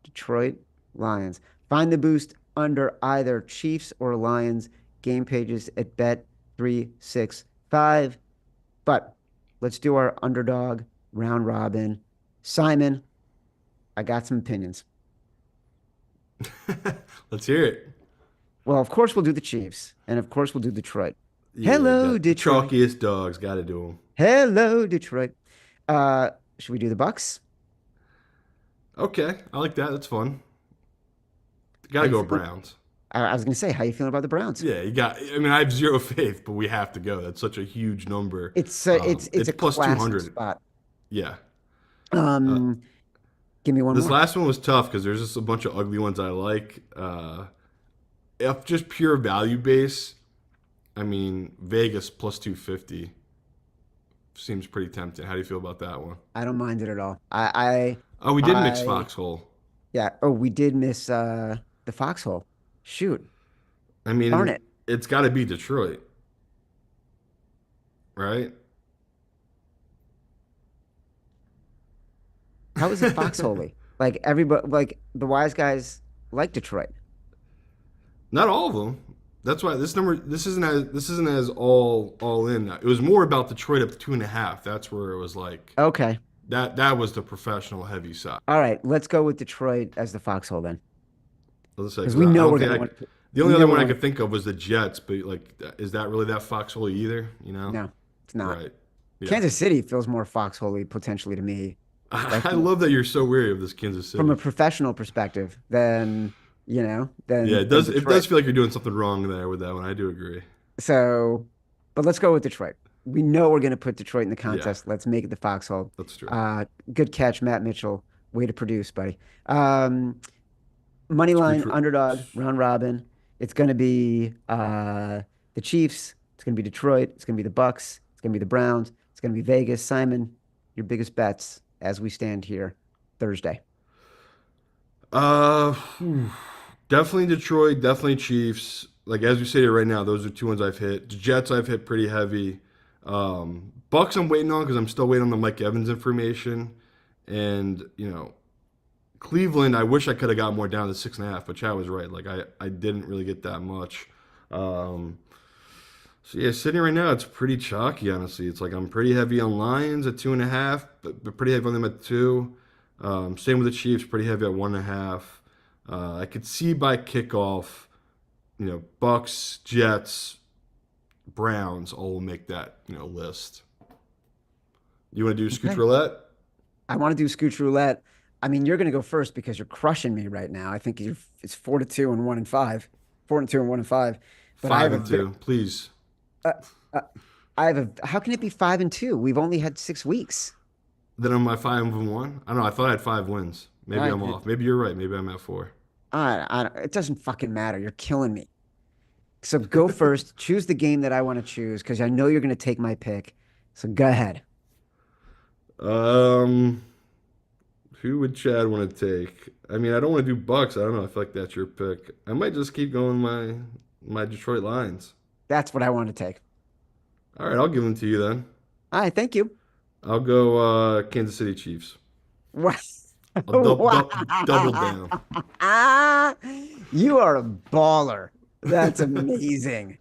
Detroit Lions. Find the boost under either Chiefs or Lions game pages at Bet365. But let's do our underdog round robin. Simon, I got some opinions. Let's hear it. Well, of course we'll do the Chiefs, and of course we'll do Detroit. Yeah, Hello, the Detroit. chalkiest dogs got to do them. Hello, Detroit. Should we do the Bucks? Okay, I like that. That's fun. Got How to you go feeling? Browns. I was gonna say, how you feeling about the Browns? Yeah, you got. I mean, I have zero faith, but we have to go. That's such a huge number. It's It's a plus two classic hundred. spot. Yeah. Uh, Um, Give me one this more. last one was tough because there's just a bunch of ugly ones I like. If just pure value base, I mean Vegas +250 seems pretty tempting. How do you feel about that one? I don't mind it at all. I, Oh, we I, did mix I, Foxhole. yeah. Oh, we did miss the foxhole. Shoot, I darn mean, it. it's got to be Detroit, right? How is it foxholey? Like everybody, like the wise guys like Detroit. Not all of them. That's why this isn't as all in. It was more about Detroit up to 2.5. That's where it was like Okay. that was the professional heavy side. All right. Let's go with Detroit as the foxhole then, Let's say because because we I know don't we're think gonna I win. The We only other know one I we're could think of was the Jets, but like, is that really that foxhole either? You know? no, it's not. Right. Yeah. Kansas City feels more foxhole potentially to me, like I love that you're so wary of this Kansas from a City. professional perspective than Yeah, than it does Detroit. feel like you're doing something wrong there with that one. I do agree. So, but let's go with Detroit. We know we're going to put Detroit in the Yeah, contest. Let's make it the foxhole. that's true. Good catch, Matt Mitchell. Way to produce, buddy. Um, Money line Scooch. underdog round robin. It's going to be the Chiefs. It's going to be Detroit. It's going to be the Bucks. It's going to be the Browns. It's going to be Vegas. Simon, your biggest bets as we stand here Thursday. Whew. Definitely Detroit, definitely Chiefs. Like as we say here right now, those are two ones I've hit. The Jets I've hit pretty heavy. Bucks I'm waiting on because I'm still waiting on the Mike Evans information. And Cleveland, I wish I could have got more down to 6.5, but Chad was right. Like I didn't really get that much. Um, so yeah, sitting right now, it's pretty chalky, honestly. It's like I'm pretty heavy on Lions at 2.5, but pretty heavy on them at 2. Same with the Chiefs, pretty heavy at 1.5. I could see by kickoff, Bucks, Jets, Browns all will make that, list. You want to do Scooch Okay. Roulette? I want to do Scooch Roulette. I mean, you're going to go first because you're crushing me right now. I think it's 4-2 and 1-5, 4-2 and 1-5. But I have Five a and two, please. uh, uh, I have a. How can it be 5-2? We've only had 6 weeks. Then am I 5-1? I don't know. I thought I had 5 wins. Maybe I, I'm off. Maybe you're right. Maybe I'm at 4. it doesn't fucking matter. You're killing me. So go first. Choose the game that I want to choose because I know you're going to take my pick. So go ahead. Um, who would Chad want to take? I mean, I don't want to do Bucks. I don't know. I feel like that's your pick. I might just keep going my Detroit Lions. That's what I want to take. All right, I'll give them to you then. All right. Thank you. I'll go Kansas City Chiefs. Wow. I'll double down. You are a baller. That's amazing.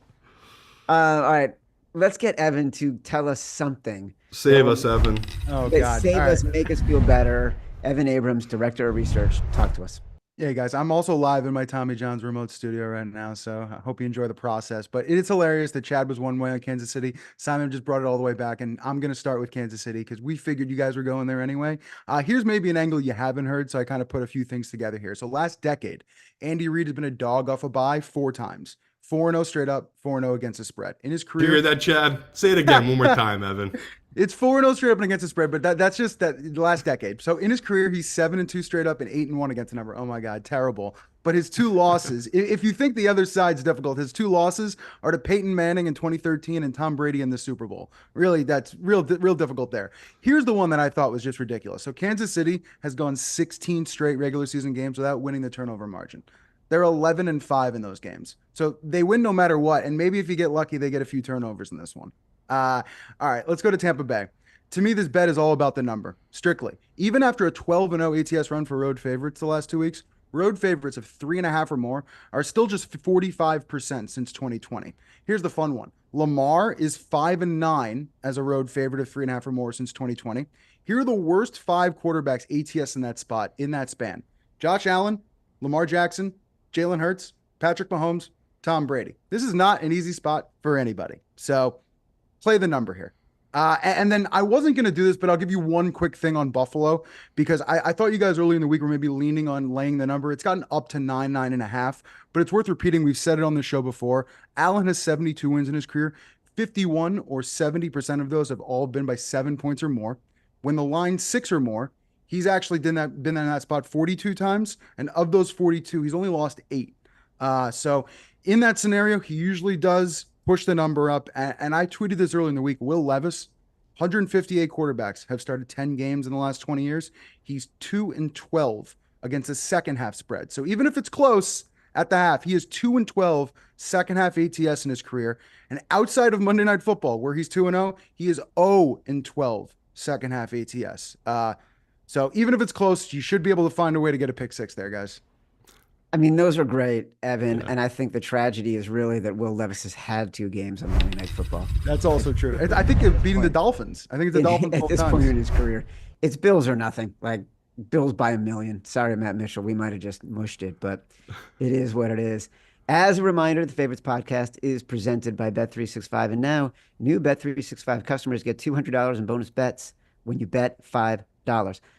All right. Let's get Evan to tell us something that Save will us, Evan. Oh God. save All right. us, make us feel better. Evan Abrams, director of research, talk to us. Yeah, guys, I'm also live in my Tommy John's remote studio right now, so I hope you enjoy the process. But it's hilarious that Chad was one way on Kansas City. Simon just brought it all the way back, and I'm going to start with Kansas City because we figured you guys were going there anyway. Here's maybe an angle you haven't heard, so I kind of put a few things together here. So last decade, Andy Reid has been a dog off a bye 4 times. 4-0 straight up, 4-0 against the spread. In his Do you career, hear that, Chad? Say it again one more time, Evan. it's 4-0 straight up and against the spread, but that's just the last decade. So in his career, he's 7-2 straight up and 8-1 against the number. Oh my God, terrible. But his 2 losses, if you think the other side's difficult, his 2 losses are to Peyton Manning in 2013 and Tom Brady in the Super Bowl. Really, that's real difficult there. Here's the one that I thought was just ridiculous. So Kansas City has gone 16 straight regular season games without winning the turnover margin. They're 11-5 in those games. So they win no matter what. And maybe if you get lucky, they get a few turnovers in this one. All right, let's go to Tampa Bay. To me, this bet is all about the number, strictly. Even after a 12-0 ATS run for road favorites the last 2 weeks, road favorites of 3.5 or more are still just 45% since 2020. Here's the fun one. Lamar is 5-9 as a road favorite of 3.5 or more since 2020. Here are the worst 5 quarterbacks ATS in that spot, in that span. Josh Allen, Lamar Jackson, Jalen Hurts, Patrick Mahomes, Tom Brady. This is not an easy spot for anybody. So play the number here. And then I wasn't going to do this, but I'll give you one quick thing on Buffalo because I thought you guys early in the week were maybe leaning on laying the number. It's gotten up to 9.5, but it's worth repeating. We've said it on the show before. Allen has 72 wins in his career. 51 or 70% of those have all been by 7 points or more. When the line's 6 or more, he's actually been in that spot 42 times. And of those 42, he's only lost 8. So in that scenario, he usually does push the number up. And I tweeted this early in the week. Will Levis, 158 quarterbacks have started 10 games in the last 20 years. He's 2-12 against a second half spread. So even if it's close at the half, he is 2-12 second half ATS in his career. And outside of Monday Night Football, where he's 2-0, he is 0-12 second half ATS. So even if it's close, you should be able to find a way to get a pick 6 there, guys. I mean, those are great, Evan. Yeah. And I think the tragedy is really that Will Levis has had 2 games on Monday Night Football. That's also true. I think of beating the Dolphins. I think it's the Dolphins At both this times. point in his career, it's Bills or nothing. Like Bills by a million. Sorry, Matt Mitchell. We might have just mushed it, but it is what it is. As a reminder, the Favorites podcast is presented by Bet365. And now, new Bet365 customers get $200 in bonus bets when you bet $5.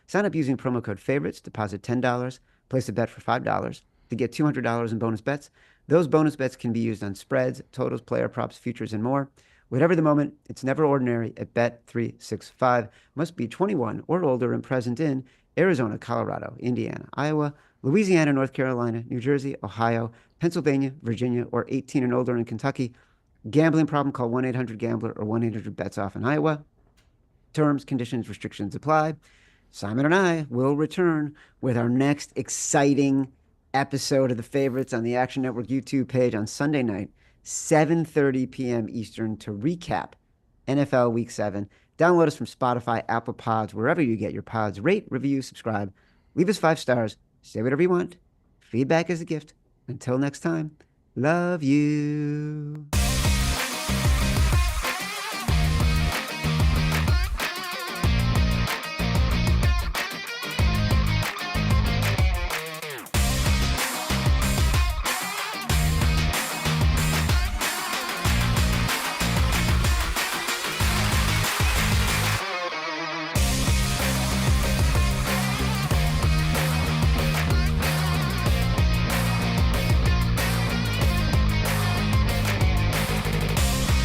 Sign up using promo code Favorites, deposit $10, place a bet for $5 to get $200 in bonus bets. Those bonus bets can be used on spreads, totals, player props, futures, and more. Whatever the moment, it's never ordinary at Bet365. Must be 21 or older and present in Arizona, Colorado, Indiana, Iowa, Louisiana, North Carolina, New Jersey, Ohio, Pennsylvania, Virginia, or 18 and older in Kentucky. Gambling problem, call 1-800-GAMBLER or 1-800-BETS-OFF in Iowa. Terms, conditions, restrictions apply. Simon and I will return with our next exciting episode of The Favorites on the Action Network YouTube page on Sunday night, 7:30 p.m. Eastern, to recap NFL Week 7. Download us from Spotify, Apple Pods, wherever you get your pods. Rate, review, subscribe. Leave us 5 stars. Say whatever you want. Feedback is a gift. Until next time, love you.